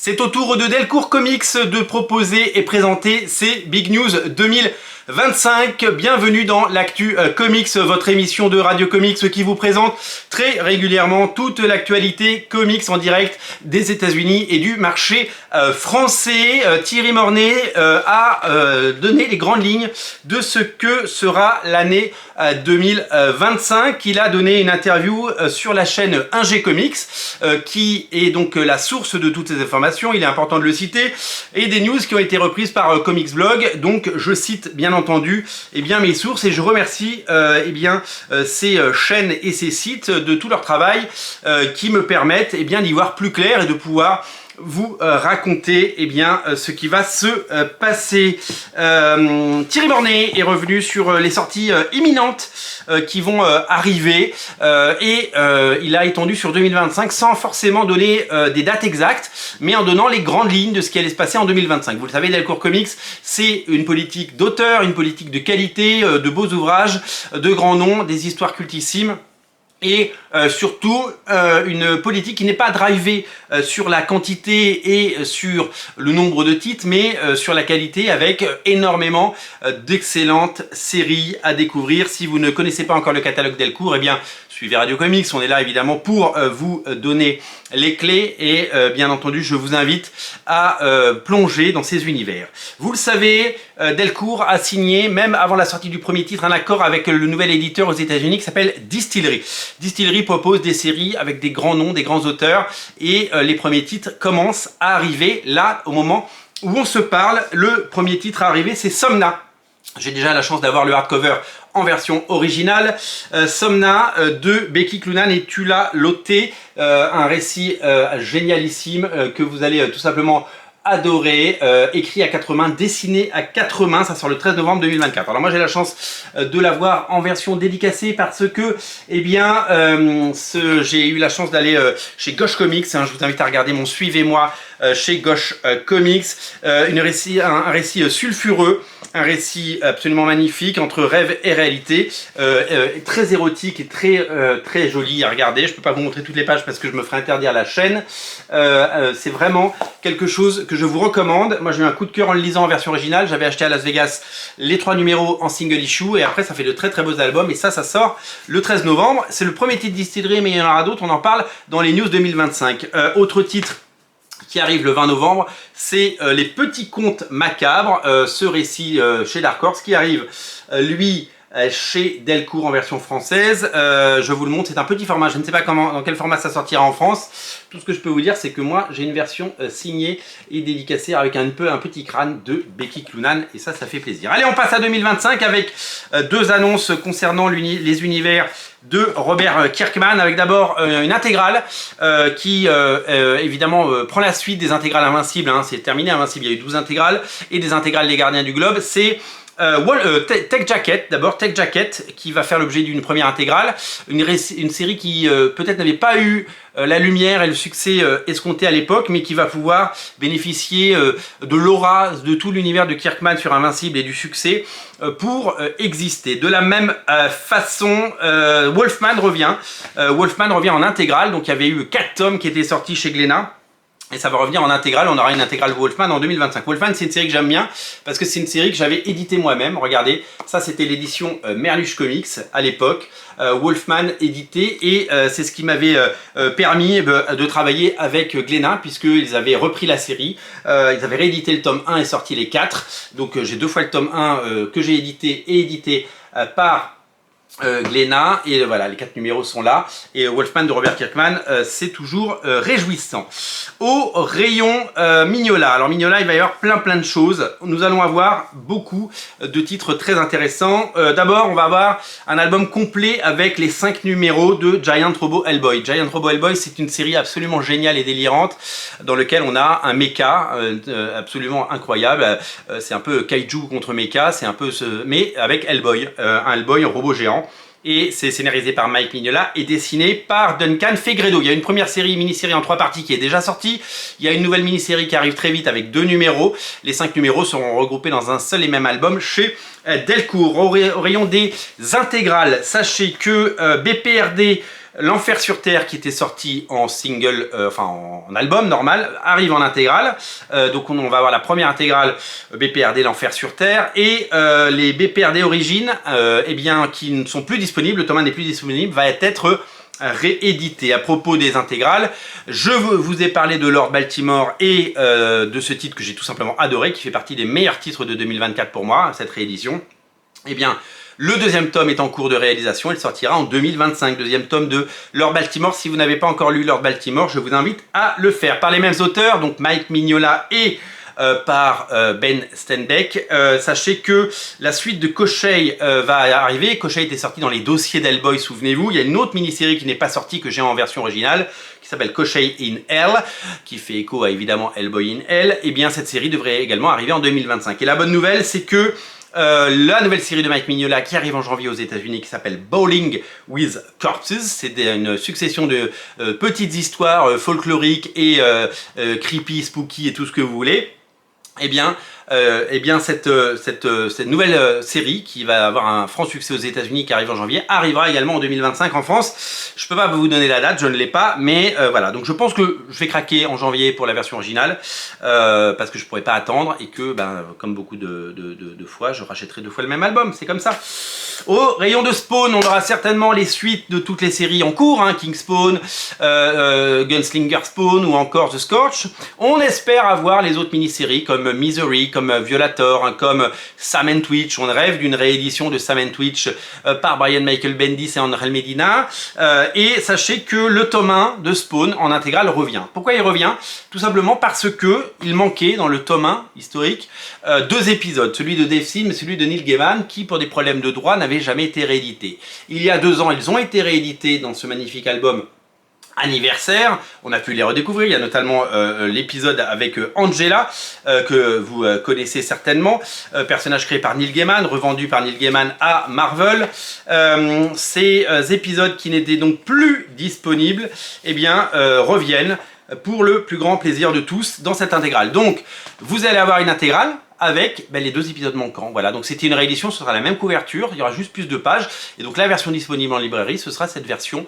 C'est au tour de Delcourt Comics de proposer et présenter ces Big News 2025. Bienvenue dans l'Actu Comics, votre émission de Radio Comics qui vous présente très régulièrement toute l'actualité comics en direct des États-Unis et du marché français. Thierry Mornay a donné les grandes lignes de ce que sera l'année 2025. Il a donné une interview sur la chaîne 1G Comics qui est donc la source de toutes ces informations. Il est important de le citer, et des news qui ont été reprises par Comics Blog. Donc je cite bien entendu mes sources, et je remercie ces chaînes et ces sites de tout leur travail qui me permettent d'y voir plus clair et de pouvoir vous raconter ce qui va se passer. Thierry Mornay est revenu sur les sorties imminentes qui vont arriver et il a étendu sur 2025 sans forcément donner des dates exactes, mais en donnant les grandes lignes de ce qui allait se passer en 2025. Vous le savez, Delcourt Comics, c'est une politique d'auteur, une politique de qualité, de beaux ouvrages, de grands noms, des histoires cultissimes. Et surtout une politique qui n'est pas drivée sur la quantité et sur le nombre de titres, mais sur la qualité, avec énormément d'excellentes séries à découvrir. Si vous ne connaissez pas encore le catalogue Delcourt, suivez Radio Comics, on est là évidemment pour vous donner les clés et bien entendu je vous invite à plonger dans ces univers. Vous le savez, Delcourt a signé, même avant la sortie du premier titre, un accord avec le nouvel éditeur aux États-Unis qui s'appelle Distillery. Distillery propose des séries avec des grands noms, des grands auteurs, et les premiers titres commencent à arriver. Là, au moment où on se parle, le premier titre à arriver, c'est Somna. J'ai déjà la chance d'avoir le hardcover en version originale. Somna de Becky Cloonan et Tula Lotté, un récit génialissime que vous allez tout simplement adoré, écrit à quatre mains, dessiné à quatre mains. Ça sort le 13 novembre 2024. Alors moi j'ai la chance de l'avoir en version dédicacée parce que j'ai eu la chance d'aller chez Gauche Comics. Je vous invite à regarder mon Suivez-moi chez Gauche Comics. Un récit sulfureux, un récit absolument magnifique entre rêve et réalité, très érotique et très joli à regarder. Je peux pas vous montrer toutes les pages parce que je me ferai interdire la chaîne. C'est vraiment quelque chose que je vous recommande. Moi j'ai eu un coup de cœur en le lisant en version originale. J'avais acheté à Las Vegas les 3 numéros en single issue, et après ça fait de très beaux albums, et ça sort le 13 novembre. C'est le premier titre Distillery, mais il y en aura d'autres, on en parle dans les news 2025. Autre titre qui arrive le 20 novembre, c'est Les Petits Contes Macabres, ce récit chez Dark Horse qui arrive lui chez Delcourt en version française. Je vous le montre, c'est un petit format, je ne sais pas dans quel format ça sortira en France. Tout ce que je peux vous dire, c'est que moi j'ai une version signée et dédicacée avec un petit crâne de Becky Cloonan, et ça fait plaisir. Allez, on passe à 2025 avec deux annonces concernant les univers de Robert Kirkman, avec d'abord une intégrale qui évidemment prend la suite des intégrales Invincibles. C'est terminé Invincible, il y a eu 12 intégrales, et des intégrales des Gardiens du Globe. C'est Tech Jacket, d'abord Tech Jacket, qui va faire l'objet d'une première intégrale, une série qui peut-être n'avait pas eu la lumière et le succès escompté à l'époque, mais qui va pouvoir bénéficier de l'aura de tout l'univers de Kirkman sur Invincible et du succès pour exister. De la même façon, Wolfman revient en intégrale. Donc il y avait eu 4 tomes qui étaient sortis chez Glénat, et ça va revenir en intégrale. On aura une intégrale Wolfman en 2025. Wolfman, c'est une série que j'aime bien parce que c'est une série que j'avais éditée moi-même. Regardez, ça c'était l'édition Merluche Comics à l'époque. Wolfman édité, et c'est ce qui m'avait permis de travailler avec Glénat, puisqu'ils avaient repris la série. Ils avaient réédité le tome 1 et sorti les 4. Donc j'ai 2 fois le tome 1 que j'ai édité par Glénat, et voilà, les 4 numéros sont là, et Wolfman de Robert Kirkman, c'est toujours réjouissant. Au rayon Mignola, alors Mignola, il va y avoir plein de choses. Nous allons avoir beaucoup de titres très intéressants. D'abord, on va avoir un album complet avec les 5 numéros de Giant Robo Hellboy. Giant Robo Hellboy, c'est une série absolument géniale et délirante dans laquelle on a un mecha absolument incroyable. C'est un peu kaiju contre mecha, c'est un peu mais avec Hellboy, un Hellboy, un robot géant. Et c'est scénarisé par Mike Mignola et dessiné par Duncan Fegredo. Il y a une première mini-série en 3 parties qui est déjà sortie. Il y a une nouvelle mini-série qui arrive très vite avec 2 numéros. Les 5 numéros seront regroupés dans un seul et même album chez Delcourt. Au rayon des intégrales, sachez que BPRD L'Enfer sur Terre, qui était sorti en single, enfin en album normal, arrive en intégrale. Donc on va avoir la première intégrale BPRD L'Enfer sur Terre, et les BPRD Origines, eh bien, qui ne sont plus disponibles, le tome 1 n'est plus disponible, va être réédité. À propos des intégrales, je vous ai parlé de Lord Baltimore et de ce titre que j'ai tout simplement adoré, qui fait partie des meilleurs titres de 2024 pour moi, cette réédition. Eh bien, le deuxième tome est en cours de réalisation, il sortira en 2025, deuxième tome de Lord Baltimore. Si vous n'avez pas encore lu Lord Baltimore, je vous invite à le faire. Par les mêmes auteurs, donc Mike Mignola et par Ben Stenbeck. Sachez que la suite de Koshei va arriver. Koshei était sorti dans les dossiers d'Hellboy, souvenez-vous. Il y a une autre mini-série qui n'est pas sortie, que j'ai en version originale, qui s'appelle Koshei in Hell, qui fait écho à évidemment Hellboy in Hell. Et bien cette série devrait également arriver en 2025. Et la bonne nouvelle, c'est que la nouvelle série de Mike Mignola qui arrive en janvier aux États-Unis, qui s'appelle Bowling with Corpses, c'est une succession de petites histoires folkloriques et creepy, spooky et tout ce que vous voulez. Eh bien cette nouvelle série, qui va avoir un franc succès aux États-Unis, qui arrive en janvier, arrivera également en 2025 en France. Je peux pas vous donner la date, je ne l'ai pas, mais voilà. Donc je pense que je vais craquer en janvier pour la version originale, parce que je pourrais pas attendre, et que, comme beaucoup de fois, je rachèterai 2 fois le même album, c'est comme ça. Au rayon de Spawn, on aura certainement les suites de toutes les séries en cours, hein, King Spawn, Gunslinger Spawn ou encore The Scorch. On espère avoir les autres mini-séries comme Misery, comme Violator, hein, comme Sam & Twitch. On rêve d'une réédition de Sam & Twitch par Brian Michael Bendis et Angel Medina. Et sachez que le tome 1 de Spawn en intégrale revient. Pourquoi il revient? Tout simplement parce que il manquait dans le tome 1 historique 2 épisodes, celui de Dave Sim et celui de Neil Gaiman, qui pour des problèmes de droit n'avaient jamais été réédités. Il y a 2 ans, ils ont été réédités dans ce magnifique album anniversaire. On a pu les redécouvrir. Il y a notamment l'épisode avec Angela, que vous connaissez certainement, personnage créé par Neil Gaiman, revendu par Neil Gaiman à Marvel. Ces épisodes qui n'étaient donc plus disponibles, eh bien, reviennent pour le plus grand plaisir de tous dans cette intégrale. Donc, vous allez avoir une intégrale avec les 2 épisodes manquants. Voilà, donc c'était une réédition, ce sera la même couverture, il y aura juste plus de pages, et donc la version disponible en librairie, ce sera cette version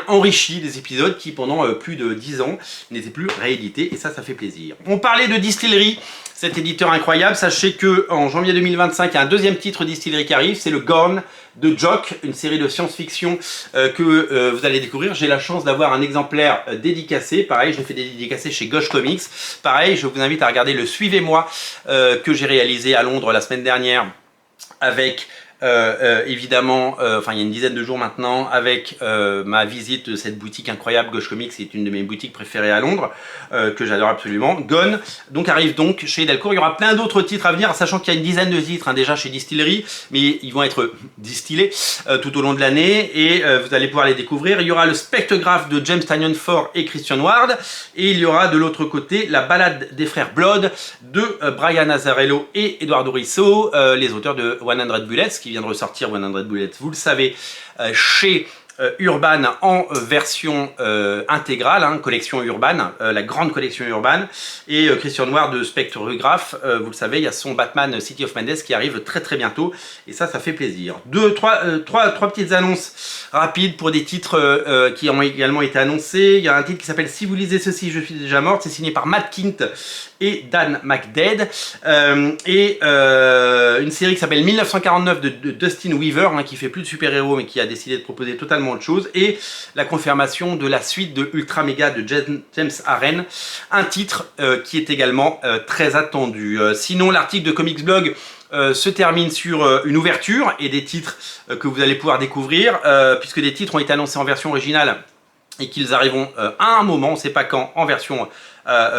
enrichie des épisodes qui pendant plus de 10 ans n'étaient plus réédités, et ça fait plaisir. On parlait de Distillery, cet éditeur incroyable. Sachez que en janvier 2025, il y a un 2e titre Distillery qui arrive, c'est le Gone de Jock, une série de science-fiction que vous allez découvrir. J'ai la chance d'avoir un exemplaire dédicacé, pareil, je l'ai fait dédicacer chez Gauche Comics. Pareil, je vous invite à regarder le Suivez-moi que j'ai réalisé à Londres la semaine dernière avec évidemment, enfin il y a une dizaine de jours maintenant, avec ma visite de cette boutique incroyable. Gauche Comics, c'est une de mes boutiques préférées à Londres, que j'adore absolument. Gone donc arrive donc chez Delcourt. Il y aura plein d'autres titres à venir, sachant qu'il y a une dizaine de titres déjà chez Distillery, mais ils vont être distillés tout au long de l'année, et vous allez pouvoir les découvrir. Il y aura le Spectrograph de James Tynion Ford et Christian Ward, et il y aura de l'autre côté la balade des frères Blood de Brian Azzarello et Eduardo Risso, les auteurs de 100 Bullets, qui vient de ressortir 100 Bullets, vous le savez, chez Urban en version intégrale, hein, collection Urban, la grande collection Urban, et Christian Noir de Spectrograph, vous le savez, il y a son Batman City of Madness qui arrive très très bientôt, et ça fait plaisir. Trois petites annonces rapides pour des titres qui ont également été annoncés. Il y a un titre qui s'appelle Si vous lisez ceci, je suis déjà morte, c'est signé par Matt Kindt et Dan McDead, une série qui s'appelle 1949 de Dustin Weaver, hein, qui fait plus de super-héros mais qui a décidé de proposer totalement autre chose, et la confirmation de la suite de Ultra Mega de James Aaron, un titre qui est également très attendu. Sinon, l'article de Comics Blog se termine sur une ouverture et des titres que vous allez pouvoir découvrir, puisque des titres ont été annoncés en version originale et qu'ils arriveront à un moment, on ne sait pas quand, en version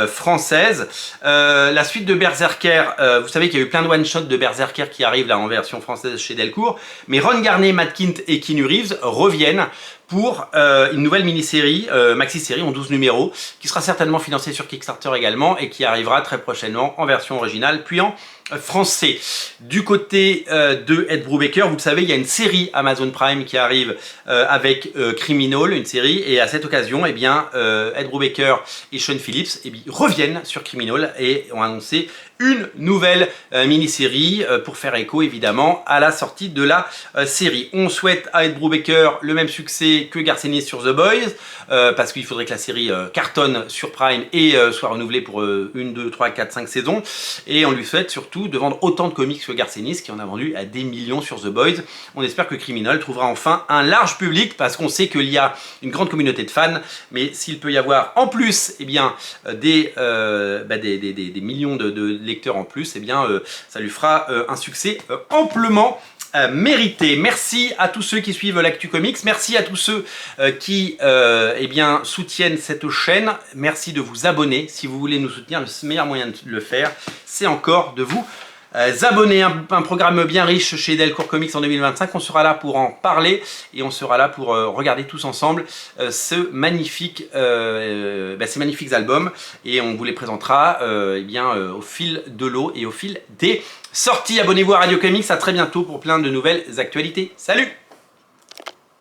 française. La suite de Berserker, vous savez qu'il y a eu plein de one-shots de Berserker qui arrivent là en version française chez Delcourt, mais Ron Garnet, Matt Kindt et Keanu Reeves reviennent pour une nouvelle mini-série, maxi-série en 12 numéros, qui sera certainement financée sur Kickstarter également, et qui arrivera très prochainement en version originale, puis en français. Du côté de Ed Brubaker, vous le savez, il y a une série Amazon Prime qui arrive avec Criminal, une série, et à cette occasion, eh bien, Ed Brubaker et Sean Phillips reviennent sur Criminal et ont annoncé une nouvelle mini-série pour faire écho évidemment à la sortie de la série. On souhaite à Ed Brubaker le même succès que Garcenis sur The Boys, parce qu'il faudrait que la série cartonne sur Prime et soit renouvelée pour 1, 2, 3, 4, 5 saisons. Et on lui souhaite surtout de vendre autant de comics que Garcenis, qui en a vendu à des millions sur The Boys. On espère que Criminal trouvera enfin un large public, parce qu'on sait qu'il y a une grande communauté de fans, mais s'il peut y avoir en plus des millions de lecteurs en plus, ça lui fera un succès amplement mérité. Merci à tous ceux qui suivent l'Actu Comics, merci à tous ceux qui soutiennent cette chaîne, merci de vous abonner. Si vous voulez nous soutenir, le meilleur moyen de le faire, c'est encore de vous abonner. Un programme bien riche chez Delcourt Comics en 2025, on sera là pour en parler et on sera là pour regarder tous ensemble ces magnifiques albums, et on vous les présentera au fil de l'eau et au fil des sorties. Abonnez-vous à Radio Comics, à très bientôt pour plein de nouvelles actualités. Salut!